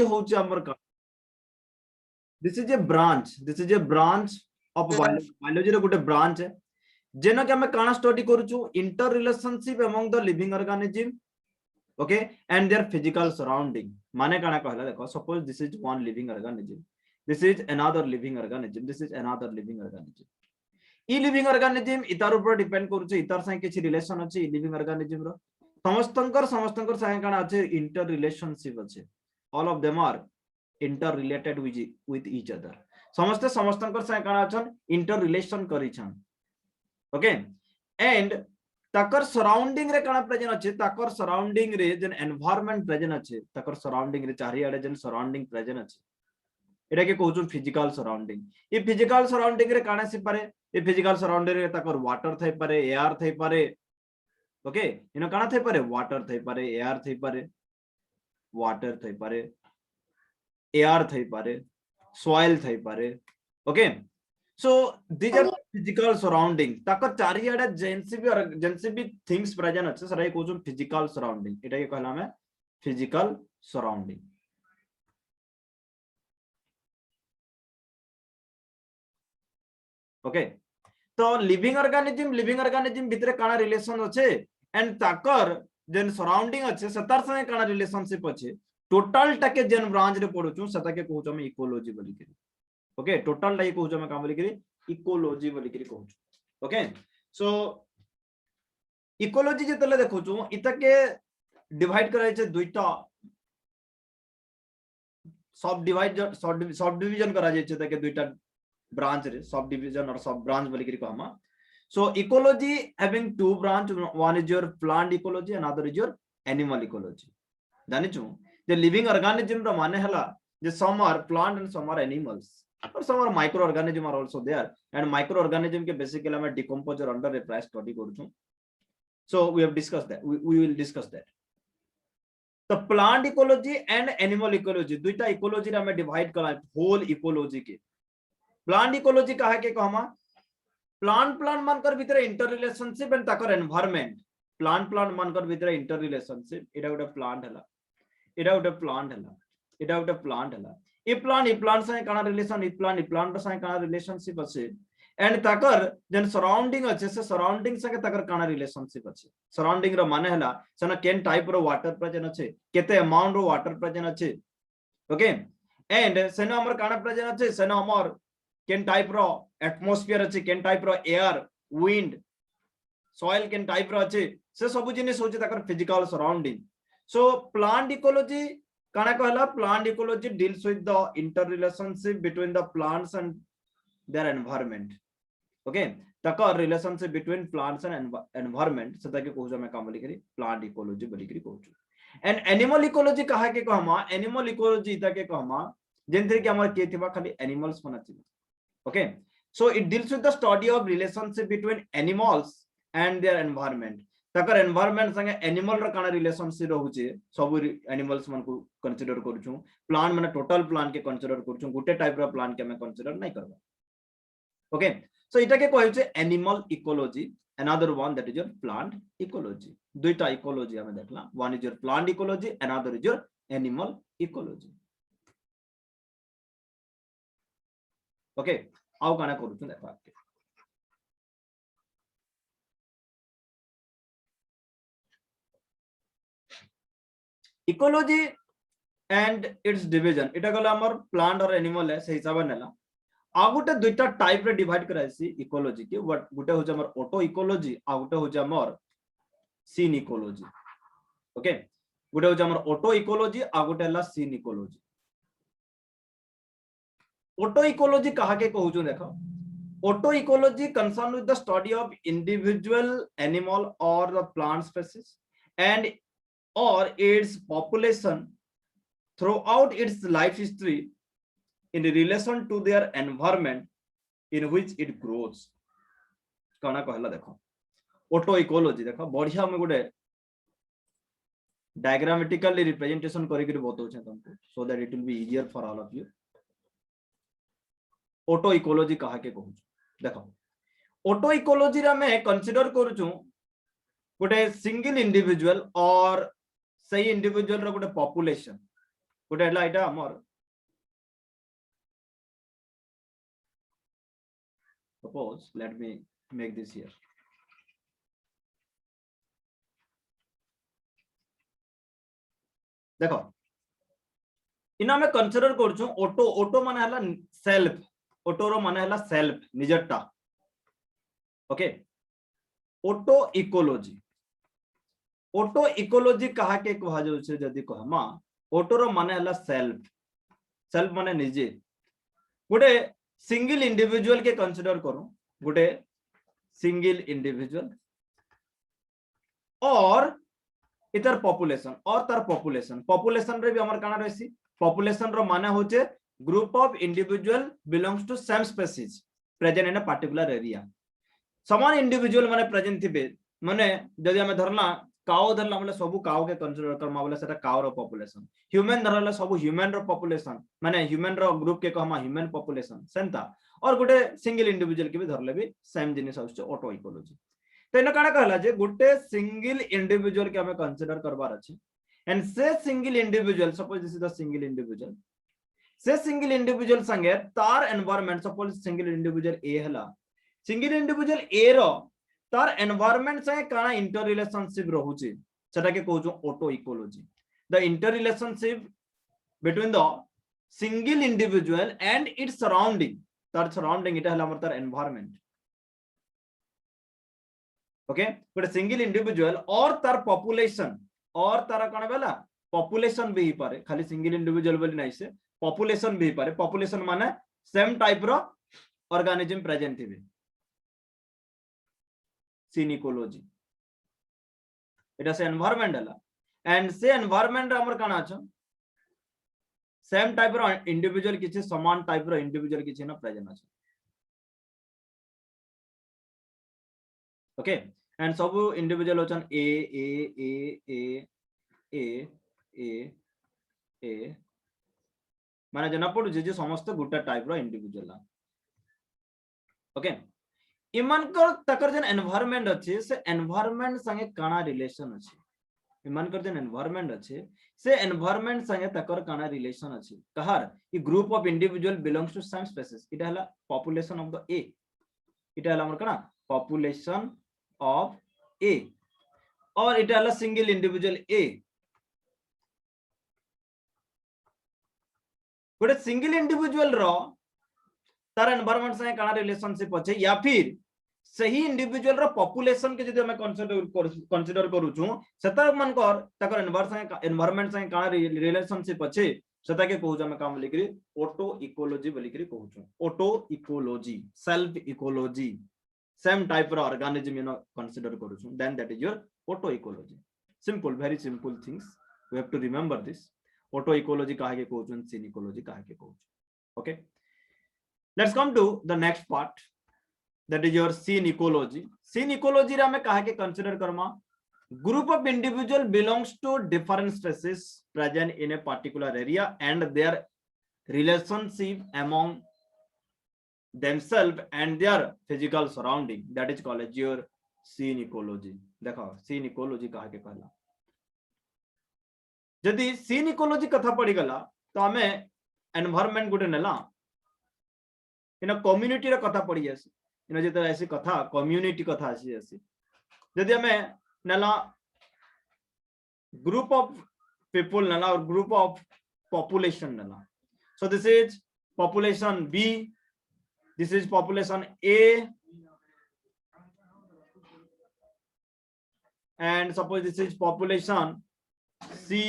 होउची हमर का this is a branch of biology रो गुटे ब्रांच है जेना कि हमें काना स्टडी करूछु inter relationship among the living organism okay and their physical surrounding माने काना कहला देखो suppose this is one living organism this is another living organism this is another living organism ई लिविंग ऑर्गेनिज्म इतार ऊपर डिपेंड करूछु इतार संगे किछि रिलेशन अछि लिविंग ऑर्गेनिज्म रो समस्तंकर संगे काना अछि इंटर रिलेशनशिप अछि all of them are inter related with each other समस्त समस्तंकर संगे काना अछन इंटर रिलेशन करिछन ओके एंड ताकर सराउंडिंग रे काना प्रेजेंट अछि ताकर सराउंडिंग रे जन एनवायरनमेंट प्रेजेंट अछि ताकर सराउंडिंग रे चारियाडे जन सराउंडिंग प्रेजेंट अछि एटा के कहउछु फिजिकल सराउंडिंग ई फिजिकल सराउंडिंग रे काना से पारे ई फिजिकल सराउंडिंग रे ताकर वाटर थई पारे एयर थई पारे ओके इनो काना थई पारे वाटर थई पारे एयर थई पारे वाटर थई पारे एयर थई पारे सॉइल थई पारे okay so these are physical surrounding ताकर चारियाडे जेनसी भी थिंग्स प्रेजेंट अछि सराई कहउछु फिजिकल सराउंडिंग एटा के कहला में फिजिकल सराउंडिंग ओके तो लिविंग ऑर्गेनिज्म भितरे काना रिलेशन अछि एंड ताकर जेन सराउंडिंग अछि सतार संगे काना रिलेशनशिप अछि टोटल टाके जेन ब्रांच रे पढुछु सता के कहउछु हम इकोलॉजी बोली के ओके टोटल टाई कहउछु हम का बोली के इकोलॉजी बोली के कहउछु ओके सो इकोलॉजी जेतले देखुछु इता के डिवाइड कराय छै दुईटा सब डिवीजन करा जाय छै ताके दुईटा ब्रांच रे सब डिवीजन और सब ब्रांच बोली के कहमा so ecology having two branch one is your plant ecology another is your animal ecology जानि छु जे लिविंग ऑर्गेनिज्म रो माने हला जे some are plant and some are animals और some are microorganism are also there and microorganism के basically हमें decompose और under reply study करूँ so we have discussed that we will discuss that तो plant ecology and animal ecology दुईटा ecology रे हमें divide करा whole ecology के plant ecology कहा के कहमा plant मानकर भीतर inter relationship and Takar environment plant मानकर भीतर inter relationship एटा गोटे plant हला एटा गोटे plant हला एटा गोटे plant हला ए प्लांट से काना रिलेशन ए प्लांट से काना रिलेशनशिप अछि एंड ताकर जन सराउंडिंग अछि से सराउंडिंग से ताकर काना रिलेशनशिप अछि सराउंडिंग रो माने हला सना केन टाइप रो वाटर प्रेजेंट अछि केते अमाउंट रो वाटर प्रेजेंट अछि ओके एंड सेना हमर काना प्रेजेंट अछि सेना हमर केन टाइप रो एटमॉस्फियर अछि केन टाइप रो एयर विंड सॉइल केन टाइप रो अछि से सब जिनिस होछि ताकर physical surrounding so plant ecology काना कहला plant ecology deals with the interrelationship between the plants and their environment okay तका relationship between plants and environment सदा के कहू मैं काम लिखरी plant ecology बोली करी कहू and animal ecology कहा के कहमा animal ecology इता के कहमा जेंतरे के हमर के थिबा खाली animals बना छी okay so it deals with the study of relationship between animals and their environment तकर एनवायरनमेंट संगे एनिमल र काना रिलेशनशिप रहउचे सब एनिमल्स मन को कंसीडर करूछु प्लांट माने टोटल प्लांट के कंसीडर करूछु गुटे टाइप रो प्लांट के मैं कंसीडर नहीं करबा ओके सो इटा के कहै छै animal ecology another one that is your plant ecology दुईटा इकोलॉजी हमें देखला one is your plant ecology another is your animal ecology okay आउ काना करूछु देखा इकोलॉजी एंड इट्स डिवीजन इटा गला हमर प्लांट और एनिमल है से हिसाब नेला आ गुटे दुईटा टाइप रे डिवाइड कराइसी इकोलॉजी के गुटे हो हमर ऑटो इकोलॉजी आ गुटे हो हमर सीन इकोलॉजी ओके गुटे हो हमर ऑटो इकोलॉजी आ गुटे हला सीन इकोलॉजी ऑटो इकोलॉजी कहा के कहउछु देखो auto ecology concern with the study of individual animal और the plant species and or its population throughout its life history in relation to their environment in which it grows काना कहला देखो auto ecology देखो बढ़िया में गोटे diagrammatically representation करी के बताउ छै तुमको so that it will be easier for all of you auto ecology कहा के कहू देखो ऑटो इकोलॉजी रे में कंसीडर करू छु गोटे सिंगल इंडिविजुअल और सही इंडिविजुअल रो गोटे पॉपुलेशन गोटे हला एटा हमर suppose let me make this here देखो इन हमें कंसीडर करछु ऑटो ऑटो माने हला सेल्फ ऑटो रो माने हला सेल्फ निजटा ओके ऑटो इकोलॉजी कहा के कहा जाउ छै जदी कहमा ऑटो रो माने हला सेल्फ सेल्फ माने निजे गोटे सिंगल इंडिविजुअल के कंसीडर करू गोटे सिंगल इंडिविजुअल और इतर पॉपुलेशन और तार पॉपुलेशन रे भी हमर काना रहसी पॉपुलेशन रो माने होचे group of individual belongs to same species present in a particular area समान इंडिविजुअल माने प्रेजेंट थिबे माने जदी हमें धरला काओ धरला माने सब काओ के कंसीडर करमा बोले सेटा काओ रो पॉपुलेशन ह्यूमन धरला सब ह्यूमन रो पॉपुलेशन माने ह्यूमन रो ग्रुप के कहमा ह्यूमन पॉपुलेशन सेंता और गोटे सिंगल इंडिविजुअल के भी धरले भी सेम जिनिस होछ ऑटो इकोलॉजी तो इन काना कहला जे गोटे सिंगल इंडिविजुअल के हमें कंसीडर करबार अछि एंड से single individual suppose this is the single individual से सिंगल इंडिविजुअल संगे तार एनवायरनमेंट सपोज सिंगल इंडिविजुअल ए हला सिंगल इंडिविजुअल ए रो तार एनवायरनमेंट से काना इंटर रिलेशनशिप रहउची सेटा के कहू auto ecology the inter relationship between the single individual and its surrounding तार सराउंडिंग इटा हला हमर तार एनवायरनमेंट ओके गोटे सिंगल इंडिविजुअल और तार पॉपुलेशन और तार काना बेला पॉपुलेशन भी ही पारे खाली सिंगल इंडिविजुअल बोली नहीं से पॉपुलेशन भी ही पारे पॉपुलेशन माने सेम टाइप रो ऑर्गेनिज्म प्रेजेंट थिबे सीन इकोलॉजी इटा से एनवायरनमेंट हला एंड से एनवायरनमेंट हमर काना छ सेम टाइप रो इंडिविजुअल किछि समान टाइप रो इंडिविजुअल किछि ना प्रेजेंट अछि ओके एंड सब इंडिविजुअल होचन ए ए ए ए ए ए ए माने जना पडु जे समस्त गुटा टाइप रो इंडिविजुअल ओके इमान कर तकर जन एनवायरनमेंट अछि से एनवायरनमेंट संगे काना रिलेशन अछि इमान कर जन एनवायरनमेंट अछि से एनवायरनमेंट संगे तकर काना रिलेशन अछि कहर ई group of individual belongs to some species इटा हला पॉपुलेशन ऑफ द ए इटा हला हमर काना पॉपुलेशन ऑफ ए और इटा हला सिंगल इंडिविजुअल ए गोटे सिंगल इंडिविजुअल रो तार एनवायरनमेंट से काना रिलेशनशिप अछि या फिर सही इंडिविजुअल रो पॉपुलेशन के जदि हमें कंसीडर करू छु सेता मन कर तकर एनवायरनमेंट से काना रिलेशनशिप अछि सेता के कहू हम काम लिखरी ऑटो इकोलॉजी बोली करी कहू छु auto ecology self ecology same type रो ऑर्गेनिज्म नो कंसीडर करू छु then that is your auto ecology simple very simple things we have to remember this auto ecology काहे के कहू छु सीन इकोलॉजी काहे के कहू छु okay let's come to the next part that is your scene ecology रे हमें काहे के कंसीडर करमा group of individual belongs to different species present in a particular area and their relationship among themselves and their physical surrounding that is called as your scene ecology देखो scene ecology काहे के कहला यदि scene ecology कथा पड़ी गला तो हमें एनवायरनमेंट गुटे नेला इन कम्युनिटी रे कथा पड़ी जासी इन जे ऐसी कथा कम्युनिटी कथा ऐसी यदि हमें नेला ग्रुप ऑफ पीपल नेला और ग्रुप ऑफ पॉपुलेशन नेला so this is population B this is population A and suppose this is population C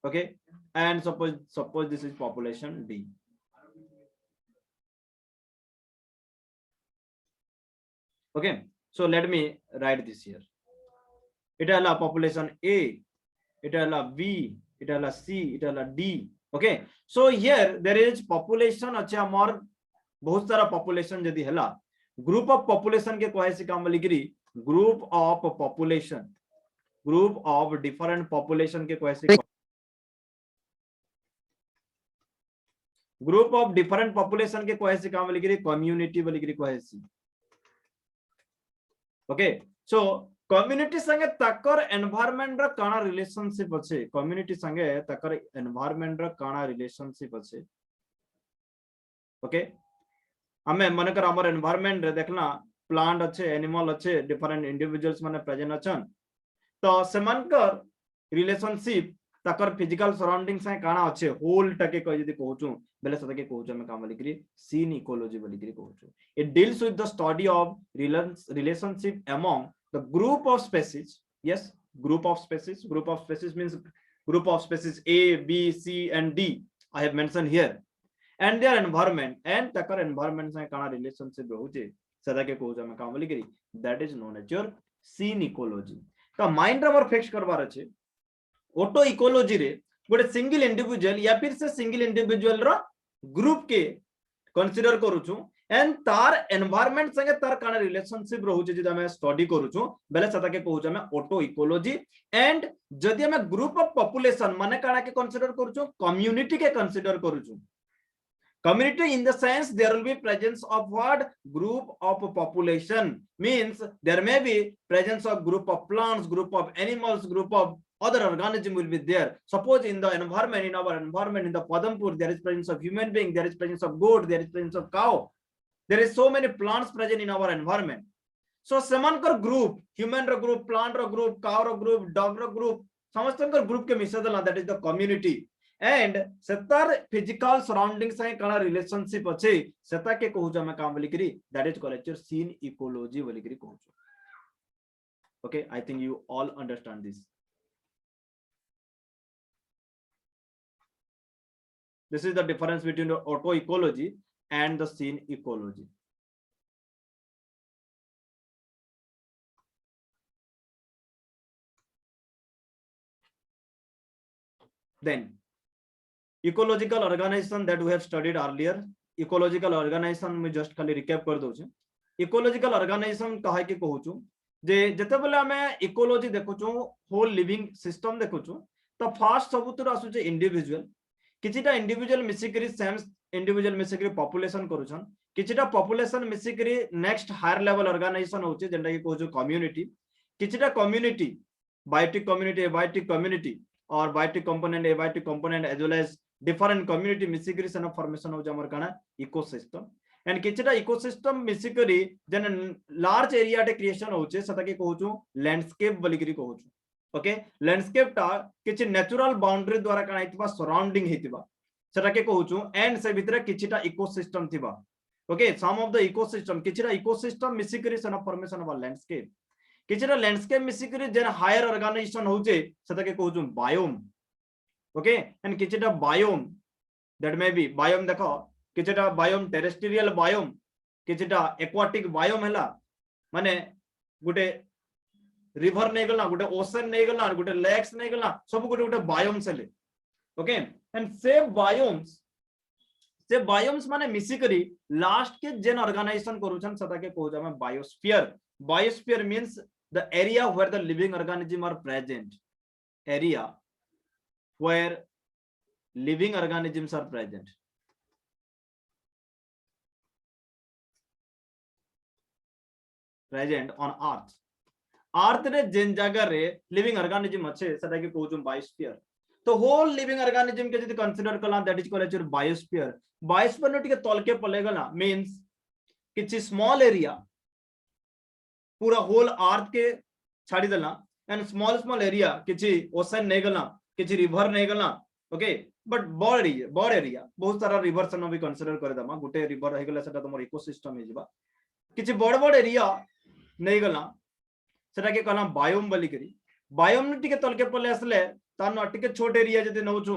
okay and suppose this is population D okay so let me write this here it is population A it is B it is C it is D okay so here there is population अच्छा मोर बहुत सारा population यदि हला group of population के कहे से काम लिखरी group of population group of different population के कहे से ग्रुप ऑफ डिफरेंट पॉपुलेशन के कहे से काम लिखरी कम्युनिटी बोली करी कहे से ओके सो कम्युनिटी संगे तकर एनवायरनमेंट रो काना रिलेशनशिप अछि कम्युनिटी संगे तकर एनवायरनमेंट रो काना रिलेशनशिप अछि ओके हमें मन कर हमर एनवायरनमेंट रे देखना प्लांट अच्छे एनिमल अच्छे डिफरेंट इंडिविजुअल्स माने प्रेजेंट अछन तो सेमानकर रिलेशनशिप तकर फिजिकल सराउंडिंग से काना अच्छे होल टके कह जदी कहूछु बेले सदा के कहूछु हम काम लिखरी सीन इकोलॉजी बोली करी कहूछु it deals with the study of relationship among the group of species yes group of species means group of species A B C and D I have mentioned here and their environment and तकर environment से काना relationship रहउचे सदा के कहूछु हम काम लिखरी that is known as your syn ecology तो माइंड रे मोर फिक्स करबार अछि ऑटो इकोलॉजी रे गोटे सिंगल इंडिविजुअल या फिर से सिंगल इंडिविजुअल रो ग्रुप के कंसीडर करूछु एंड तार एनवायरनमेंट संगे तार काना रिलेशनशिप रहउचे जदी हम स्टडी करूछु बेले सता के कहूछु हम ऑटो इकोलॉजी एंड जदी हम ग्रुप ऑफ पॉपुलेशन माने काना के कंसीडर करूछु कम्युनिटी के consider करूछु community in the sense there will be presence of what group of population means there may be presence of group of plants group of animals group of other organism will be there suppose in the environment in our environment in the Padampur there is presence of human being there is presence of goat there is presence of cow there is so many plants present in our environment so samankar group human ro group plant ro group cow ro group dog ro group samastankar group ke misadala that is the community and सेतार physical surrounding से काना relationship अछि सेता के कहू हम काम बोली करी that is called scene ecology बोली करी कहू okay I think you all understand this this is the difference between the autecology and the synecology then ecological organization that we have studied earlier ecological organization में just खाली recap कर दो ecological organization कहा कि कहूछु जे जते बेले हमें ecology देखुछु होल लिविंग सिस्टम देखुछु तो फास्ट सबुतर आसुचे इंडिविजुअल किछिटा इंडिविजुअल मिसिकरी सेम इंडिविजुअल मिसिकरी पॉपुलेशन करूछन किछिटा पॉपुलेशन मिसिकरी नेक्स्ट हायर लेवल ऑर्गेनाइजेशन होचे जेंटा कि कहूछु कम्युनिटी किछिटा community biotic community abiotic community और biotic component abiotic component as well as different community मिसिकरी सेन फॉर्मेशन हो हमर काना इकोसिस्टम एंड किछटा इकोसिस्टम मिसिकरी जन लार्ज एरिया टे क्रिएशन होचे सता के कहूछु लैंडस्केप बलिकरी कहूछु ओके लैंडस्केप टा किछ नेचुरल बाउंड्री द्वारा काना हितबा सराउंडिंग हितबा सता के कहूछु एंड से भितरे किछटा इकोसिस्टम थिबा okay some of the ecosystem किछटा इकोसिस्टम मिसिकरी सेन फॉर्मेशन ऑफ लैंडस्केप किछटा लैंडस्केप मिसिकरी जन हायर ऑर्गेनाइजेशन होचे सता के कहूछु बायोम ओके एंड किछटा biome that may be biome देखो किछटा बायोम टेरेस्ट्रियल बायोम किछटा एक्वाटिक बायोम हैला माने गुटे रिवर नै गला गुटे ओशन नै गला गुटे लेक्स नै गला सब गुटे गुटे बायोम सेले ओके एंड से बायोम्स माने मिसिकरी लास्ट के जेन ऑर्गेनाइजेशन करूछन सदा के कहू जामे biosphere means the area where the living organisms are present area where living organisms are present on earth रे जेन जगह रे लिविंग ऑर्गेनिज्म अच्छे सदा के कहू बायोस्फीयर तो होल लिविंग ऑर्गेनिज्म के जदी कंसीडर कला दैट इज कॉल्ड बायोस्फीयर नो टिके तलके पले गला मींस किछि स्मॉल एरिया पूरा होल अर्थ के छाड़ी देला एंड स्मॉल एरिया किछि ओशन नै गला किछि रिवर नै गला ओके बट बड़ एरिया बहुत सारा रिवर सन भी कंसीडर करे दमा गुटे रिवर हे गला सेटा तमर इकोसिस्टम हे जिबा किछि बड़ एरिया नै गला सेटा के कहला बायोम बोली करी बायोम टिके तलके पले असले तान टिके छोट एरिया जदी नउछु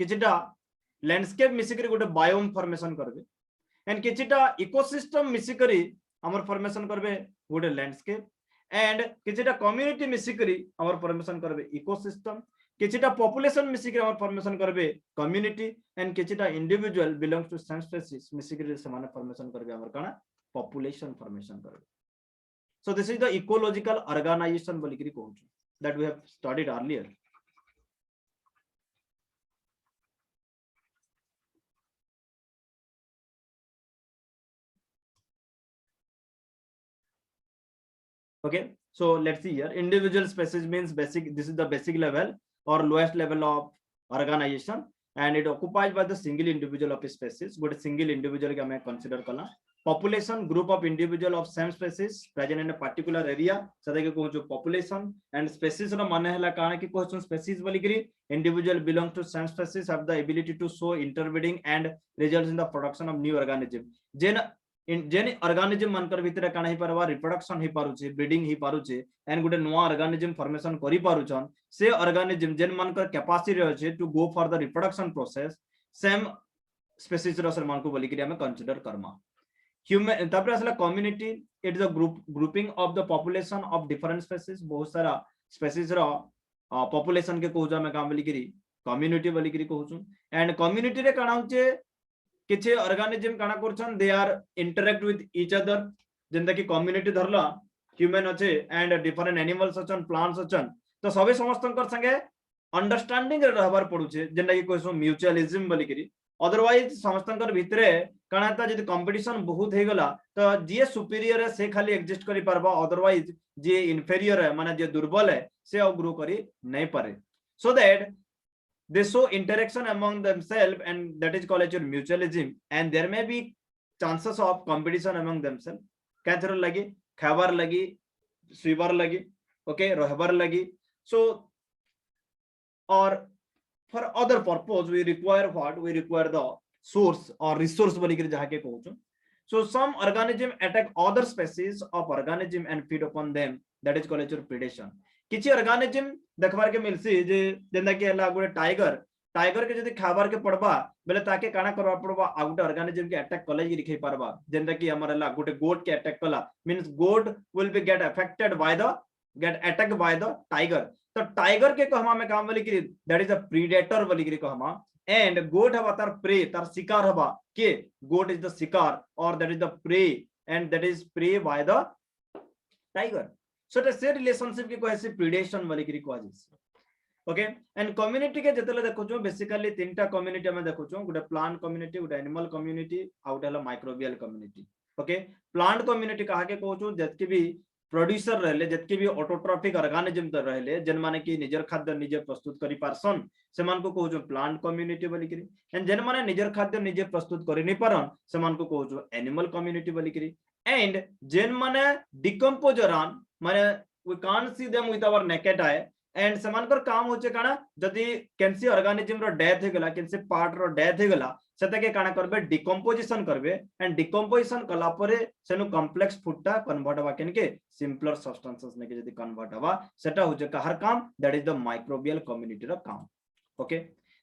किछिटा लैंडस्केप मिसिकरी गुटे बायोम फॉर्मेशन करबे एंड किछिटा इकोसिस्टम मिसिकरी हमर फॉर्मेशन करबे गुटे लैंडस्केप एंड किछिटा कम्युनिटी मिसिकरी हमर फॉर्मेशन करबे इकोसिस्टम किछिटा पॉपुलेशन मिसिकरी हमर फॉर्मेशन करबे कम्युनिटी एंड किछिटा individual belongs to some species मिसिकरी से माने फॉर्मेशन करबे हमर काना पॉपुलेशन फॉर्मेशन करबे so this is the ecological organization बोलिकरी कहू that we have studied earlier okay So let's see here. Individual species means basic. This is the basic level or lowest level of organization, and it occupied by the single individual of a species. Good single individual के हमें consider करना. Population group of individual of same species present in a particular area. सदा के कहूँ जो population and species रा माने है ला कहाँ की question species वाली करी. Individual belong to same species have the ability to show interbreeding and results in the production of new organism. जेन ऑर्गेनिज्म मानकर भितर काना ही परवा रिप्रोडक्शन ही पारुचे ब्रीडिंग ही पारुचे एंड गुटे नुवा ऑर्गेनिज्म फॉर्मेशन करि पारुछन से ऑर्गेनिज्म जेन मानकर कैपेसिटी रहचे to go for the reproduction process same species रो मान को बोली कि हमें कंसीडर करमा ह्यूमन तपर असला community it is a grouping of the population of different species बहुत सारा स्पीशीज रो पॉपुलेशन के कहू हमें काम बोली कि कम्युनिटी बोली कि कहू एंड कम्युनिटी रे काना होचे किछि ऑर्गेनिज्म काना करछन they are interact with each other जेंदा कि कम्युनिटी धरला ह्यूमन अच्छे एंड डिफरेंट एनिमल्स अछन प्लांट्स अछन तो सबे समस्तंकर संगे अंडरस्टैंडिंग रहबार पडुछे जेंदा कि कहसो म्यूचुअलिज्म बोली करी अदरवाइज समस्तंकर भितरे काना ता जदि कंपटीशन बहुत हे गला तो जे सुपीरियर है से खाली एग्जिस्ट करि परबा अदरवाइज जे इंफीरियर है माने जे दुर्बल है से और ग्रो करी नहीं पारे so that they show interaction among themselves and that is called as mutualism and there may be chances of competition among themselves Kaithal लगी खाबार लगी स्वीबार लगी okay रहबार लगी so or for other purpose we require what we require the source or resource बोली कर जहाँ के कहूँ so some organism attack other species of organism and feed upon them that is called as predation किछि organism देखबार के मिलसी जे जेंदा कि हला गुटे टाइगर के जदी खाबार के पड़बा बेले ताके काना करबा पड़बा आ गुटे ऑर्गेनिज्म के अटैक कले कि लिखै परबा जेंदा कि हमर हला गुटे गोट के अटैक कला means goat will be get affected by the get attack by the tiger तो टाइगर के कहमा में काम बोली कि दैट इज अ प्रीडेटर बोली कि कहमा एंड गोट हवा तार प्रे तार शिकार हवा के गोट इज द शिकार और that is the prey and that is prey by the tiger so the say relationship की कोई predation वाली की causes okay and community के जतले देखो जो basically तीनटा community में देखो जो गुटे plant community गुटे animal community आउट हला microbial community okay plant community कहा के कहू जतके भी प्रोड्यूसर रहले जतके भी ऑटोट्रॉफिक ऑर्गेनिज्म त रहले जन माने कि निजर खाद्य निजे प्रस्तुत करि पारसन सेमान को कहू जो प्लांट कम्युनिटी बोली करी एंड जन माने निजर खाद्य निजे प्रस्तुत करि नै पारन सेमान को कहू जो एनिमल कम्युनिटी बोली करी एंड जन माने डिकम्पोजरान माने we can't see them with our naked eye and समानकर काम होचे काना जदी कैंसी ऑर्गेनिज्म रो डेथ हे गला कैंसी पार्ट रो डेथ हे गला सेता के काना करबे डिकम्पोजिशन करबे एंड डिकम्पोजिशन कला परे सेनु कॉम्प्लेक्स फूडटा कन्वर्ट हवा केन के सिंपलर सब्सटेंसेस ने के जदी कन्वर्ट हवा सेटा होचे कहर काम that is the microbial community रो काम okay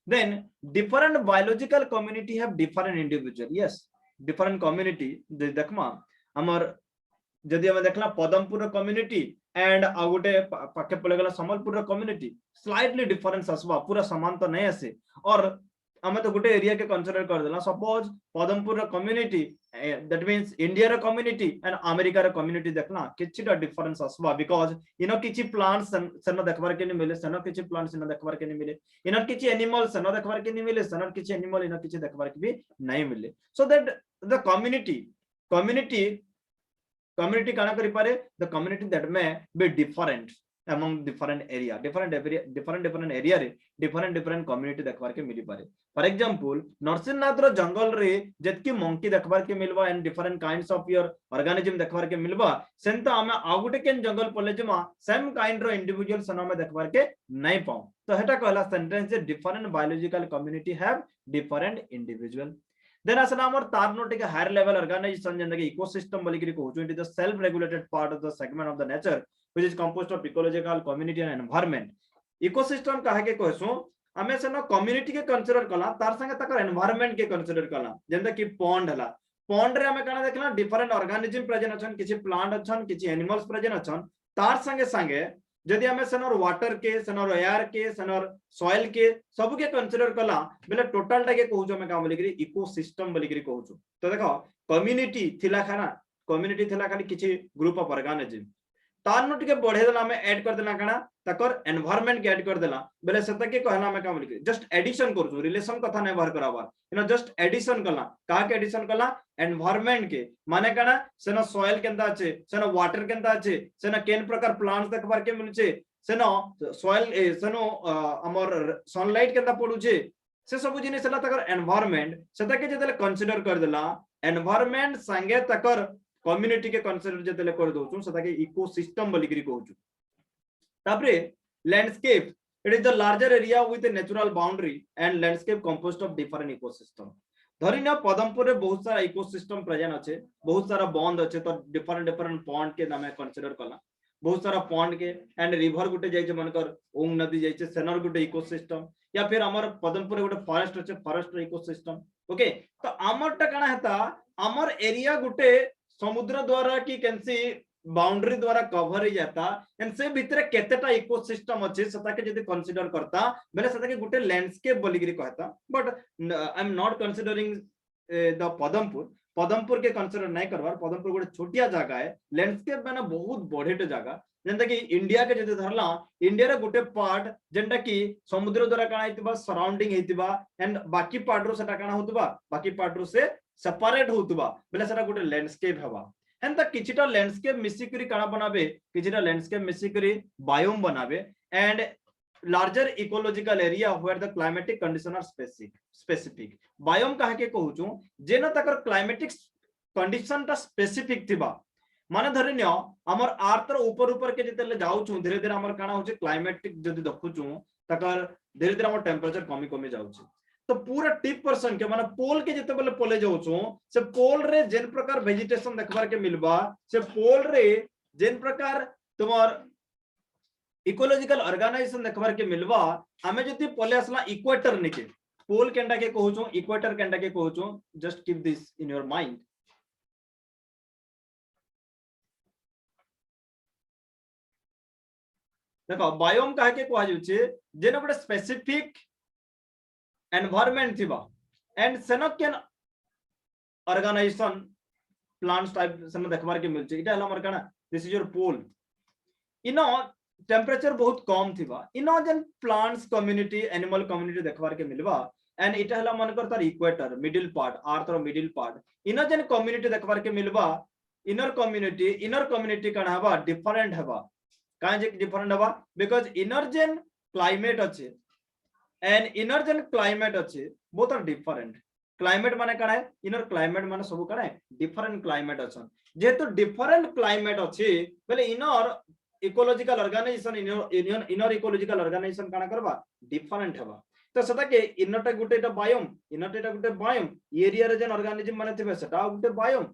then different biological community have different individual yes different community देखमा हमर जदि हमें देखला पदमपुर कम्युनिटी एंड आ गुटे पाके पले गला संबलपुर कम्युनिटी स्लाइटली डिफरेंस आसबा पूरा समान तो नहीं आसे और हमें तो गुटे एरिया के कंसीडर कर देला suppose Padampur community that means India रो कम्युनिटी एंड अमेरिका रो कम्युनिटी देखला किछटा डिफरेंस आसबा बिकॉज़ इनो किछि प्लांट्स सनो देखबार के नि मिले सनो किछि प्लांट्स इनो देखबार के नि मिले इनो किछि एनिमल्स सनो देखबार के नि मिले सनो किछि एनिमल इनो किछि देखबार के भी नहीं मिले सो दैट द community काना करि पारे the community that may be different among different area different area रे different community देखबार के मिली पारे फॉर एग्जांपल नरसिंहनाथ रो जंगल रे जतकी मंकी देखबार के मिलबा and different kinds of your organism देखबार के मिलबा सेंता हमें आगुटे केन जंगल पले जमा सेम काइंड रो इंडिविजुअल सनो में देखबार के नहीं पाऊ तो हेटा कहला sentence J different biological community have different individual then asala amar tarno take a higher level organization janda ke ecosystem boli kiri ko it is the self regulated part of the segment of the nature which is composed of ecological community and environment ecosystem kahe ke कहसु हमें से ना community के consider कला तार संगे तकर environment के consider कला जंदा कि pond हला pond रे हमें काना देखला different organism present अछन किछि plant अछन किछि animals present अछन तार संगे संगे जदि हमें सनर वाटर के सनर एयर के सनर सॉइल के सब के कंसीडर कला बेले टोटल टा के कहू जो मैं काम बोली करी इकोसिस्टम बोली करी कहू तो देखो कम्युनिटी थिला खाना कम्युनिटी थिला खाली किछि ग्रुप ऑफ ऑर्गेनिज्म तार नु टिके बढ़े देला हमें ऐड कर देला काना तकर एनवायरनमेंट के ऐड कर देला बेले सेता के कहला हमें काम लिखि जस्ट एडिशन करछु रिलेशन कथा नै बाहर करावा इनो जस्ट एडिशन करला का के एडिशन करला एनवायरनमेंट के माने काना सेनो सॉइल केंता আছে सेनो वाटर केंता আছে सेनो केन प्रकार प्लांट्स देखबार के मिलचे सेनो सॉइल सेनो हमर सनलाइट केंता पडुचे से सब जिनिस हला तकर एनवायरनमेंट सेता के जेतले कंसीडर कर देला एनवायरनमेंट संगे तकर कम्युनिटी के कंसीडर जेतले कर दोछु सेता के इकोसिस्टम बोलिकरी कहउछु तापरे landscape it is the larger area with a natural boundary and landscape composed of different ecosystem धरिन पदमपुर रे बहुत सारा इकोसिस्टम प्रेजेंट अछि बहुत सारा बंद अछि तो डिफरेंट डिफरेंट पॉन्ड के नामे कंसीडर कला बहुत सारा पॉन्ड के एंड रिवर गुटे जाय छै मनकर ओंग नदी जाय छै सेनर गुटे इकोसिस्टम या फिर हमर पदमपुर गुटे फॉरेस्ट अछि फॉरेस्ट इकोसिस्टम ओके तो हमर टा कना हेता हमर एरिया गुटे समुद्र द्वारा की कैंसी बाउंड्री द्वारा कवर ही जाता एंड से भीतर केतेटा इकोसिस्टम अछि सता के यदि कंसीडर करता बेले सता के गुटे लैंडस्केप बोलिगिरी कहता but I am not considering the Padampur के कंसीडर नहीं करवार पदमपुर गोटे छोटिया जगह है लैंडस्केप माने बहुत बड़ेटे जगह जेंता कि इंडिया के जदि धरला इंडिया रे गुटे पार्ट जेंता कि समुद्र द्वारा काना हेतिबा सराउंडिंग हेतिबा एंड बाकी पार्ट रो सेटा काना होतबा बाकी पार्ट रो से सेपरेट होतबा बेले सेटा गुटे लैंडस्केप हवा हेंता किछिटा लैंडस्केप मिसिकरी काना बनाबे किछिटा लैंडस्केप मिसिकरी बायोम बनाबे and larger ecological area where the climatic condition are specific biome काहे के कहूछु जेना तकर क्लाइमेटिक कंडीशन ता स्पेसिफिक थिबा माने धरिनियो हमर अर्थ रो ऊपर के जतेले जाउछु धीरे धीरे हमर काना होचे क्लाइमेटिक जदि देखुछु तकर धीरे धीरे हमर टेंपरेचर कमी कमी जाउछु तो पूरा टिप पर्सन के माने पोल के जते बेले पोले जाउछु से पोल रे जेन प्रकार वेजिटेशन देखबार के मिलबा से पोल रे जेन प्रकार तुमार इकोलॉजिकल ऑर्गेनाइजेशन देखबार के मिलबा हमें जति पोले असला इक्वेटर निके पोल केंडा के कहूछु इक्वेटर केंडा के कहूछु just keep this in your mind देखो बायोम काहे के कहै छै जेन गोटे स्पेसिफिक एनवायरनमेंट थिबा एंड सेनो केन ऑर्गेनाइजेशन प्लांट्स टाइप सेनो देखबार के मिल छै इटा हमर काना दिस इज योर पोल इनो टेंपरेचर बहुत कम थिबा इनो जन प्लांट्स कम्युनिटी एनिमल कम्युनिटी देखबार के मिलबा एंड इटा हला मन कर तार इक्वेटर मिडिल पार्ट अर्थ रो मिडिल पार्ट इनो जन कम्युनिटी देखबार के मिलबा इनर कम्युनिटी काना हबा डिफरेंट हबा काहे जे डिफरेंट हबा बिकॉज़ इनर जन क्लाइमेट अछि एंड इनर जन क्लाइमेट अछि बोथ आर डिफरेंट क्लाइमेट माने काना है इनर क्लाइमेट माने सब काना है डिफरेंट क्लाइमेट अछन जेहेतु डिफरेंट क्लाइमेट अछि बेले इनर इकोलॉजिकल ऑर्गेनाइजेशन इनर इकोलॉजिकल ऑर्गेनाइजेशन काना करबा डिफरेंट हबा तो सदा के इनरटा गुटेटा बायोम इनरटा गुटे बायोम एरिया रे जन ऑर्गेनिज्म माने थिबे सेटा गुटे बायोम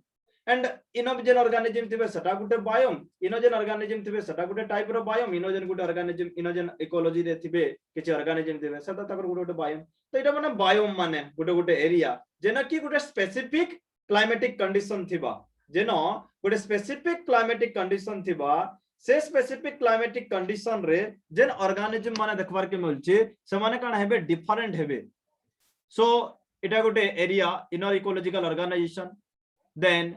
एंड इनोजन ऑर्गेनिज्म थिबे सेटा गुटे बायोम इनोजन ऑर्गेनिज्म थिबे सेटा गुटे टाइप रो बायोम इनोजन गुटे ऑर्गेनिज्म इनोजन इकोलॉजी रे थिबे किछि ऑर्गेनिज्म थिबे सेटा तकर गुटे गुटे बायोम तो एटा माने बायोम माने गुटे गुटे एरिया जेना कि गुटे स्पेसिफिक क्लाइमेटिक कंडीशन थिबा जेनो गुटे स्पेसिफिक क्लाइमेटिक कंडीशन थिबा से स्पेसिफिक क्लाइमेटिक कंडीशन रे जेन ऑर्गेनिज्म माने देखबार के मिलचे से माने काना हेबे डिफरेंट हेबे सो एटा गुटे area inner ecological organization then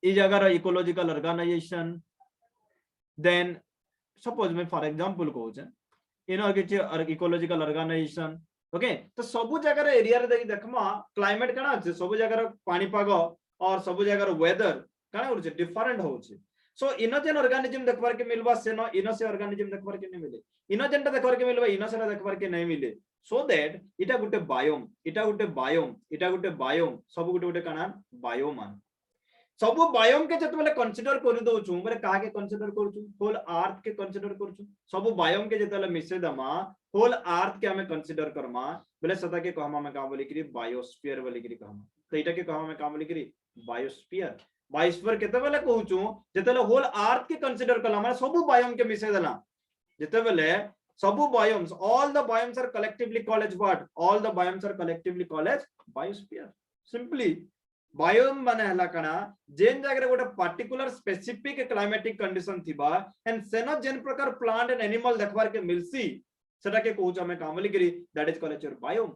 ई जगह इकोलॉजिकल ऑर्गेनाइजेशन देन सपोज मैं फॉर एग्जांपल कहू छै इनर के इकोलॉजिकल ऑर्गेनाइजेशन ओके तो सब जगह एरिया रे देखमा क्लाइमेट काना छै सब जगह पानी पाग और सब जगह वेदर काना होछ डिफरेंट होछ सो इनोजन ऑर्गेनिज्म देखबार के मिलबा से न इनो से ऑर्गेनिज्म देखबार के नहीं मिले इनोजन टा देखबार के मिलबा इनो से देखबार के नहीं मिले सो दैट इटा गुटे बायोम इटा गुटे बायोम इटा गुटे बायोम सब गुटे गुटे काना बायोम सब बायोम के जते बेले कंसीडर कर दोछु बेले काहा के कंसीडर करछु होल अर्थ के कंसीडर करछु सब बायोम के जते मिसे दमा होल अर्थ के हमें कंसीडर करमा बेले सदा के कहमा में का बोली करी बायोस्फीयर बोली करी कहमा तो इटा के कहमा में का बोली करी बायोस्फीयर बायोस्फीयर केते बेले कहूछु जते होल अर्थ के कंसीडर कला माने सब बायोम के मिसे देला जते बेले सब biomes all the biomes are collectively called as what all the biomes are collectively called as biosphere simply biome माने हला कना जेन जगह गोटे पर्टिकुलर स्पेसिफिक क्लाइमेटिक कंडीशन थिबा एंड सेनो जेन प्रकार प्लांट एंड एनिमल देखबार के मिलसी सेटा के कहूछ हमें कामली करी that is called your biome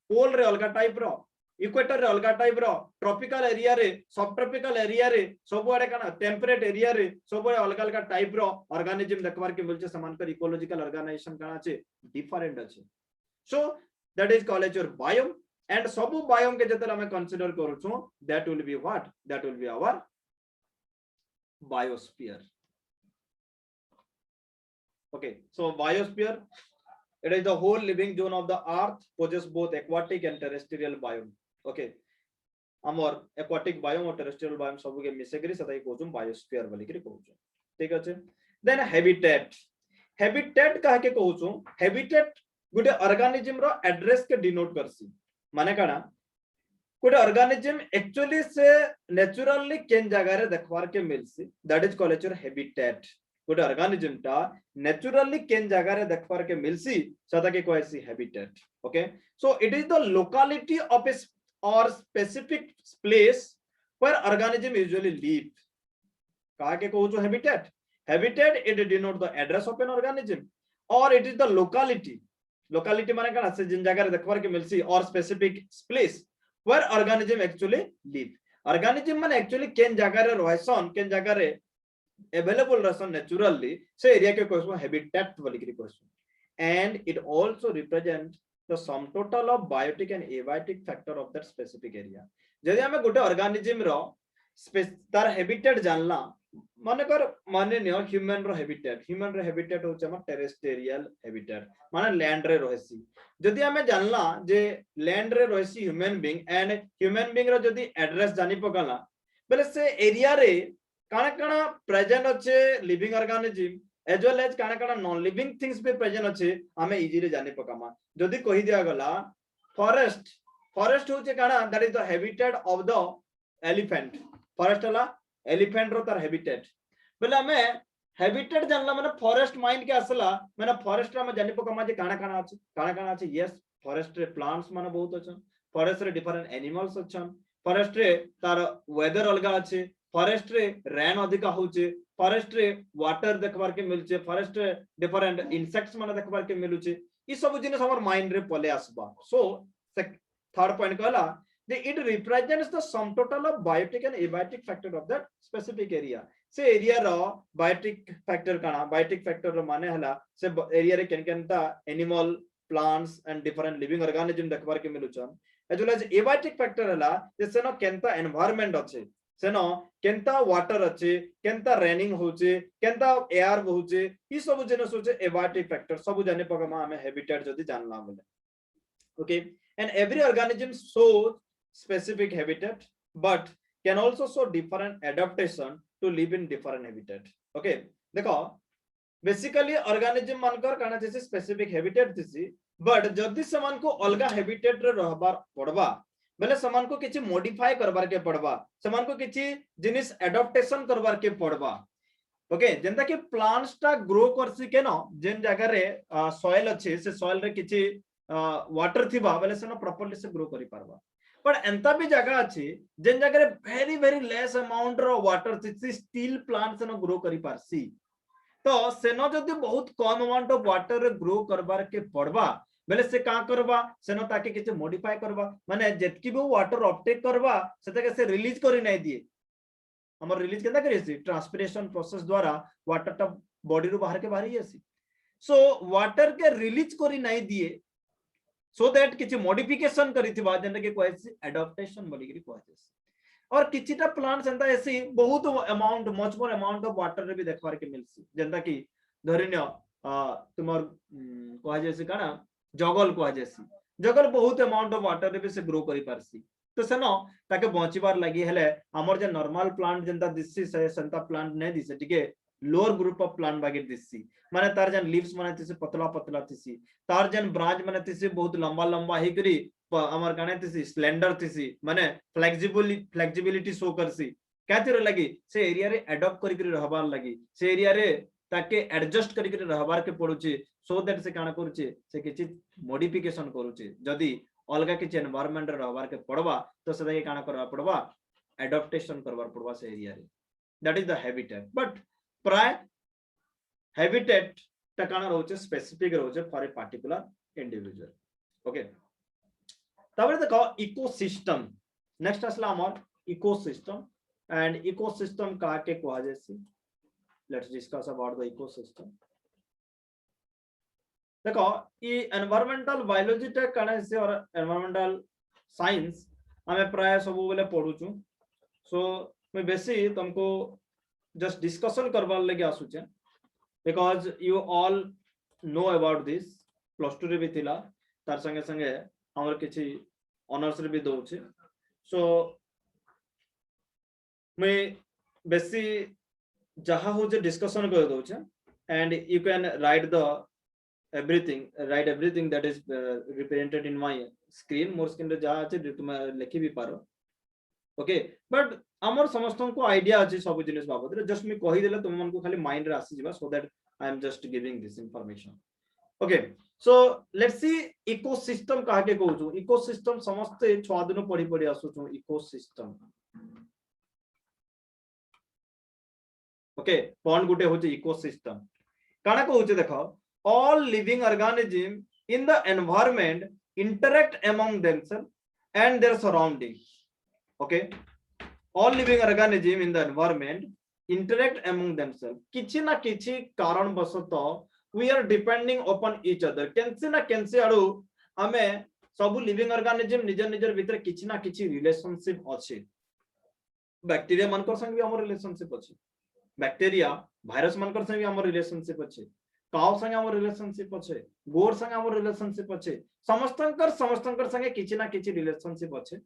pole रे अलगा टाइप रो इक्वेटर रे अलग टाइप रो, ट्रॉपिकल एरिया रे, सब ट्रॉपिकल एरिया रे, सब आड़े काना टेम्परेट एरिया रे सब अलग अलग टाइप रो ऑर्गेनिज्म देखबार के मिलचे, समान कर इकोलॉजिकल ऑर्गेनाइजेशन काना छे डिफरेंट अछि। So that is called your biome, and सब बायोम के जतले हम कंसीडर करू छु, that will be what, that will be our biosphere. Okay, so biosphere, it is the whole living zone of the earth, possess both aquatic and terrestrial biome. Okay, amor aquatic biome और terrestrial biome सब के मिसे करी सदा को जो biosphere बोली करी कहू छु, ठीक अछि। देन हैबिटेट, हैबिटेट कह के कहू छु, हैबिटेट गुटे ऑर्गेनिज्म रो एड्रेस के डिनोट करसी, माने काना गुटे ऑर्गेनिज्म एक्चुअली से नेचुरली केन जगह रे देखबार के मिलसी, that is called your habitat. गुटे ऑर्गेनिज्म टा नेचुरली केन जगह रे देखबार के मिलसी सदा के कहसी habitat. Okay, so it is the locality of a और specific place where organism usually live, कहा के कहू जो habitat, habitat it denote the address of an organism, और it is the locality, locality माने काना से जिन जगह रे देखबार के मिलसी और specific place where organism actually live, organism माने एक्चुअली केन जगह रे रहसन, केन जगह रे अवेलेबल रहसन नेचुरली, से एरिया के कहसु हैबिटेट बोली करी कहसु। And it also represent the sum total of biotic and abiotic factor of that specific area. जदि हमें गुटे ऑर्गेनिज्म रो तार हैबिटेट जानला, माने कर माने नियो ह्यूमन रो हैबिटेट, ह्यूमन रो हैबिटेट होचे हम टेरेस्ट्रियल हैबिटेट, माने लैंड रे रहसी। जदि हमें जानला जे लैंड रे रहसी human being, and human being रो जदि एड्रेस जानि पकाला बेले से एरिया रे काना काना प्रेजेंट अच्छे living organism as well as काना काना नॉन लिविंग थिंग्स भी प्रेजेंट अच्छे, हमें इजीली जानि पकामा। जदि कहि दिया गला फॉरेस्ट, फॉरेस्ट होचे काना that is the habitat of the elephant, forest वाला एलिफेंट रो तार हैबिटेट, बेले हमें हैबिटेट जानला माने फॉरेस्ट माइंड के असला, माने फॉरेस्ट रा में जानि पकामा जे काना काना अछि, काना काना अछि। यस, फॉरेस्ट रे प्लांट्स माने बहुत अछन, फॉरेस्ट रे डिफरेंट एनिमल्स अछन, फॉरेस्ट रे तार वेदर अलगा अछि, फॉरेस्ट रे रेन अधिका होचे, फॉरेस्ट रे वाटर देखबार के मिलचे, फॉरेस्ट रे डिफरेंट इंसेक्ट्स माने देखबार के मिलुचे, ई सब जिनिस हमर माइंड रे पले आसबा। सो थर्ड पॉइंट कहला जे it represents the sum total of biotic and abiotic factor of that specific area. से एरिया रो बायोटिक फैक्टर काना, बायोटिक फैक्टर रो माने हला से एरिया रे केन केनता animal, plants and different living organism देखबार के मिलुचन, as well as abiotic factor हला जे सेनो केनता एनवायरनमेंट अछि, सेनो केनता वाटर अच्छे, केनता रेनिंग होचे, केनता एयर होचे, ई सब जिनिस होचे एबायोटिक फैक्टर, सब जाने पगमा हमें हैबिटेट जदी जानला बोले। Okay, and every organism show specific habitat but can also show different adaptation to live in different habitat. Okay, देखो बेसिकली ऑर्गेनिज्म मानकर काना जैसे स्पेसिफिक हैबिटेट दिसी, बट जदी समान को अलगा हैबिटेट रे रहबार पड़बा बेले समान को किछि मॉडिफाई करबार के पड़बा, समान को किछि जिनिस एडाप्टेशन करबार के पड़बा। ओके, जेंता कि प्लांट्स टा ग्रो करसी केनो जेन जगह रे सॉइल अछि, से सॉइल रे किछि वाटर थिबा बेले सेनो प्रॉपर्ली से ग्रो करि पारबा। पर एंता भी जगह अछि जेन जगह रे वेरी वेरी लेस अमाउंट रो वाटर थिसी, स्टिल प्लांट सेनो ग्रो करि पारसी। तो सेनो जदी बहुत कम अमाउंट ऑफ वाटर रे ग्रो करबार के पड़बा बेले से का करबा, सेनो ताके किछ मॉडिफाई करबा, माने जेतकी भी वाटर अपटेक करबा सेताके से रिलीज करि नै दिए। हमर रिलीज केदा करिसी ट्रांसपिरेशन प्रोसेस द्वारा वाटर टा बॉडी रो बाहर के बाहरी आसी। सो वाटर के रिलीज करि नै दिए, सो दैट किछ मॉडिफिकेशन करिथिबा जेने के कहैसी एडाप्टेशन बोली करी कहैसी। और किछटा प्लांट्स एंता ऐसी बहुत amount much more amount of water रे भी देखबार के मिलसी, जेंता कि धरिनियो तुमर कह जैसे काना जगल कह जैसी, जगल बहुत अमाउंट ऑफ वाटर रे भी से ग्रो करि पारसी। तो सेनो ताके बंचिबार लागि हेले हमर जे नॉर्मल प्लांट जेंता दिससी से सेंता प्लांट नै दिसे, ठीक है लोअर ग्रुप ऑफ प्लांट बागे दिससी, माने तार जन लीव्स माने तिसे पतला पतला थिसी, तार जन ब्रांच माने तिसे बहुत लंबा लंबा हे करी हमर काने तिसी स्लेंडर थिसी, माने फ्लेक्सिबिलिटी शो करसी। कातिर लगी से एरिया रे एडॉप्ट करि करी रहबार लगी, से एरिया रे ताके एडजस्ट करि करी रहबार के पड़ुची, सो दैट से काना करूची से किछि मॉडिफिकेशन करूची। जदी अलगा किछि एनवायरनमेंट रे रहबार के पड़बा तो सदा के काना करबा पड़बा, एडॉप्टेशन करबार पड़बा से एरिया रे, that is the habitat. But प्राय हैबिटेट ता काना रहउचे स्पेसिफिक रहउचे for a particular individual. Okay, तापर देखो इकोसिस्टम नेक्स्ट आसला हमर इकोसिस्टम एंड इकोसिस्टम का के कहा जैसी let's discuss about the ecosystem देखो ये एनवायरमेंटल बायोलॉजी टे कने से और एनवायरमेंटल साइंस हमें प्राय सब बेले पढुछु सो मैं बेसी तुमको जस्ट डिस्कशन करबार लगे आसुचे because you all know about this plus 2 रे भी थिला तार संगे संगे हमर किछि ऑनर्स रे भी दोचे सो मैं बेसी जहा हो जे डिस्कशन कर दोचे and you can write the write everything that is represented in my screen मोर स्क्रीन रे जहा আছে तुम लिखि भी पारो ओके बट हमर समस्त को आईडिया अछि सब जिनिस बाबत रे जस्ट मी कहि देले तुम मन को खाली माइंड रे आसी जिबा so that I am just giving this information okay so let's see ecosystem कहा के कहू छु इकोसिस्टम समस्त 6 दिन पढी पढी आसु छु इकोसिस्टम ओके पॉइंट गुटे होचे इकोसिस्टम काना कहू छै देखो all living organisms in the environment interact among themselves and their surroundings okay all living organisms in the environment interact among themselves किछि ना किछि कारण बसत we are depending upon each other केनसे ना केनसे आडू हमें सब लिविंग ऑर्गेनिज्म निजर निजर भीतर किछि ना किछि रिलेशनशिप अछि बैक्टीरिया मानकर संग भी हमर रिलेशनशिप अछि बैक्टीरिया वायरस मानकर संग भी हमर रिलेशनशिप अछि काव संगे हमर रिलेशनशिप अच्छे गोर संगे हमर रिलेशनशिप अच्छे समस्तंकर संगे किछि ना किछि रिलेशनशिप अच्छे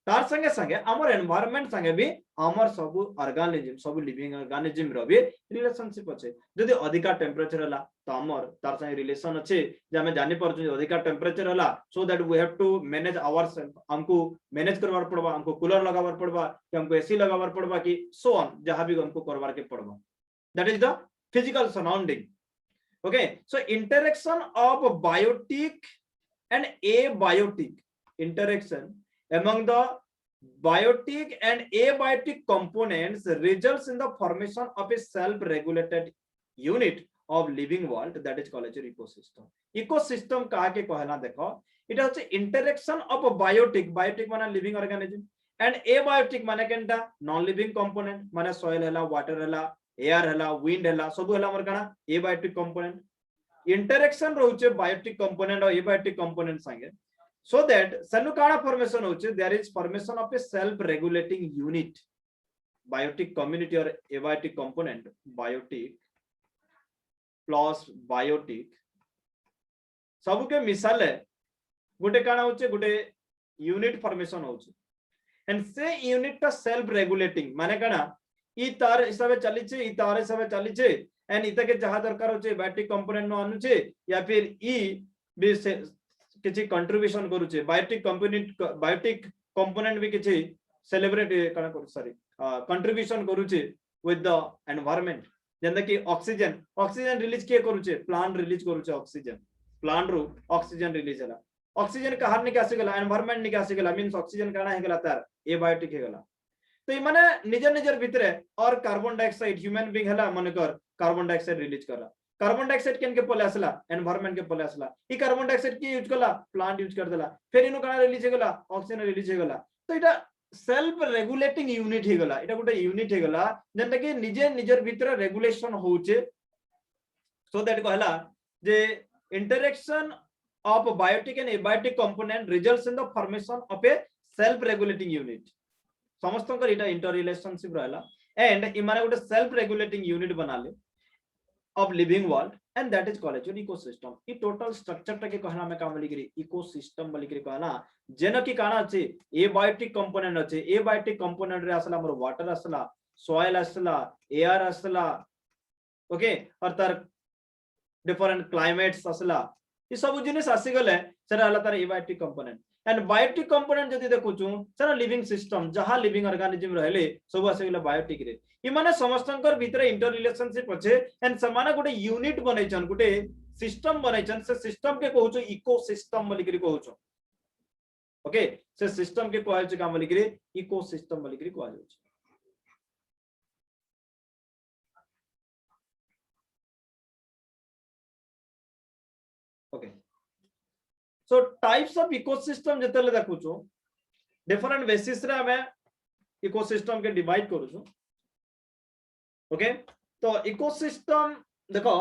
तार संगे संगे हमर एनवायरनमेंट संगे भी हमर सब ऑर्गेनिज्म सब लिविंग ऑर्गेनिज्म रो भी रिलेशनशिप अच्छे जदी अधिका टेंपरेचर हला तो हमर तार संगे रिलेशन अच्छे जे हमें जानि परछु अधिका टेंपरेचर हला so that we have to manage ourself हमको मैनेज करवार पड़बा हमको कूलर लगावार पड़बा कि हमको एसी लगावार पड़बा कि सो ऑन जहां भी हमको करवार के पड़बा that is the physical surrounding okay so interaction of biotic and abiotic interaction among the biotic and abiotic components results in the formation of a self-regulated unit of living world that is called as ecosystem ecosystem कहा के कहला देखो इटा होचे interaction of biotic biotic माने living organism and abiotic माने केनटा non living component माने soil हला water हला एयर हला विंड हला सब हला हमर काना एबायोटिक कंपोनेंट इंटरेक्शन रहउचे बायोटिक कंपोनेंट और एबायोटिक कंपोनेंट संगे सो दैट सनु काना फॉर्मेशन होचे there is formation of a self regulating unit biotic community और abiotic component biotic plus biotic सब के मिसाले गुटे काना होचे गुटे यूनिट फॉर्मेशन होचे एंड से यूनिट का सेल्फ रेगुलेटिंग माने काना ई तार हिसाबे चली छे ई तार हिसाबे चली छे एंड इता के जहां दरकार होचे बायोटिक कंपोनेंट नो आनु छे या फिर ई भी किछि कंट्रीब्यूशन करू छे बायोटिक कंपोनेंट भी किछि सेलिब्रेट कना करू सॉरी कंट्रीब्यूशन करू छे विथ द एनवायरनमेंट जेंदा कि ऑक्सीजन रिलीज के करू छे प्लांट रिलीज करू छे ऑक्सीजन प्लांट रो ऑक्सीजन रिलीज होला ऑक्सीजन कहार निकासी गला एनवायरनमेंट निकासी गला मींस ऑक्सीजन काना हे गला तार ए बायोटिक हे गला तो माने निजर निजर भितरे और कार्बन डाइऑक्साइड ह्यूमन बीइंग हला माने कर कार्बन डाइऑक्साइड रिलीज करला कार्बन डाइऑक्साइड केन के पले आसला एनवायरनमेंट के पले आसला ई कार्बन डाइऑक्साइड की यूज करला प्लांट यूज कर देला फिर इनो काना रिलीज हे गला ऑक्सीजन रिलीज हे गला तो इटा सेल्फ रेगुलेटिंग यूनिट हे गला इटा गुटे यूनिट हे गला जेंटा कि निजे निजर भितरे रेगुलेशन होचे सो दैट कहला जे interaction of biotic and abiotic component results in the formation of a self regulating unit समस्त इटा इंटर रिलेशनशिप रहला एंड इ माने गुटे सेल्फ रेगुलेटिंग यूनिट बनाले of living world and that is called as ecosystem इ टोटल स्ट्रक्चर टा के कहना में काम लिखरी इकोसिस्टम बोली के कहना जेन की काना अछि एबायोटिक कंपोनेंट अछि एबायोटिक कंपोनेंट रे असला हमर वाटर असला सॉइल असला एयर असला ओके और तार डिफरेंट क्लाइमेट्स असला इ सब जिनिस आसी गले सेरा हला तार abiotic component and biotic component जदी देखुछु सेना लिविंग सिस्टम जहां लिविंग ऑर्गेनिज्म रहले सब आसे गेले बायोटिक रे इ माने समस्तंकर भीतर इंटर रिलेशनशिप अछि एंड समाने गुटे यूनिट बनैछन गुटे सिस्टम बनैछन से सिस्टम के कहउछु इकोसिस्टम बोली के कहउछु ओके से सिस्टम के कहउछु काम बोली के इकोसिस्टम बोली के कहउछु okay so types of ecosystem जतले देखु छु डिफरेंट बेसिस रे हमें इकोसिस्टम के डिवाइड करू छु ओके तो इकोसिस्टम देखो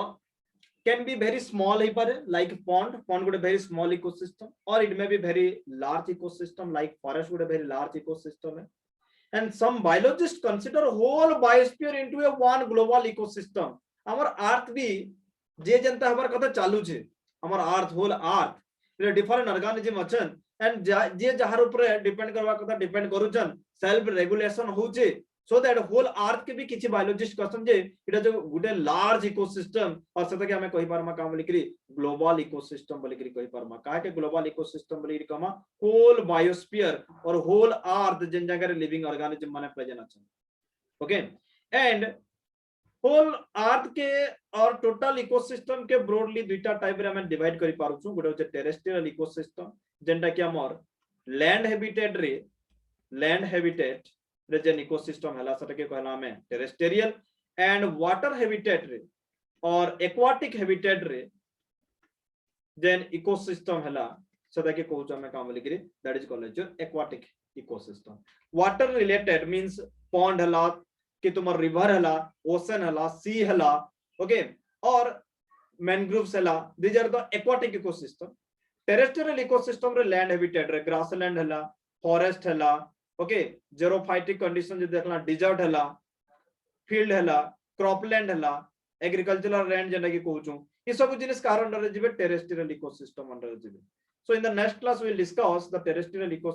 can be very small like pond would a very small ecosystem, or it may be very large ecosystem like forest would a very large ecosystem. And some biologists consider whole biosphere into a one global ecosystem. Our earth भी जे जनता हमार कथा चालू छे हमार earth whole earth different organism अछन and जे जहार ऊपर डिपेंड करवा कथा डिपेंड करूछन सेल्फ रेगुलेशन होचे सो दैट होल अर्थ के भी किछि बायोलॉजिस्ट कहसन जे इटा जो गुटे लार्ज इकोसिस्टम और सेता के हमें कहि पारमा काम लिखरी ग्लोबल इकोसिस्टम बोली कहि पारमा का के ग्लोबल इकोसिस्टम बोली कमा होल बायोस्फीयर और होल अर्थ जिन जगह लिविंग ऑर्गेनिज्म माने प्रेजेंट अछन ओके एंड होल अर्थ के और टोटल इकोसिस्टम के ब्रॉडली दुईटा टाइप रे हमें डिवाइड करि पारु छु गुटे होचे टेरेस्ट्रियल इकोसिस्टम जेंटा कि हमर लैंड हैबिटेट रे जेन इकोसिस्टम हला सटा के कहला हमें टेरेस्ट्रियल एंड वाटर हैबिटेट रे और एक्वाटिक हैबिटेट रे जेन इकोसिस्टम हला सटा के कहू हमें काम लिखरी that is called as aquatic ecosystem water related means pond हला कि तुम रिवर हला ओशन हला सी हला ओके और मैनग्रोव्स हला these are the aquatic ecosystem terrestrial ecosystem रे लैंड हैबिटेट रे ग्रासलैंड हला फॉरेस्ट हला ओके जेरोफाइटिक कंडीशन जे देखला डिजर्ट हला फील्ड हला क्रॉपलैंड हला एग्रीकल्चरल लैंड जेना कि कहू छु ई सब जिनिस कारण अंडर जिवे टेरेस्ट्रियल इकोसिस्टम अंडर जिवे so in the next class we will discuss the terrestrial ecosystem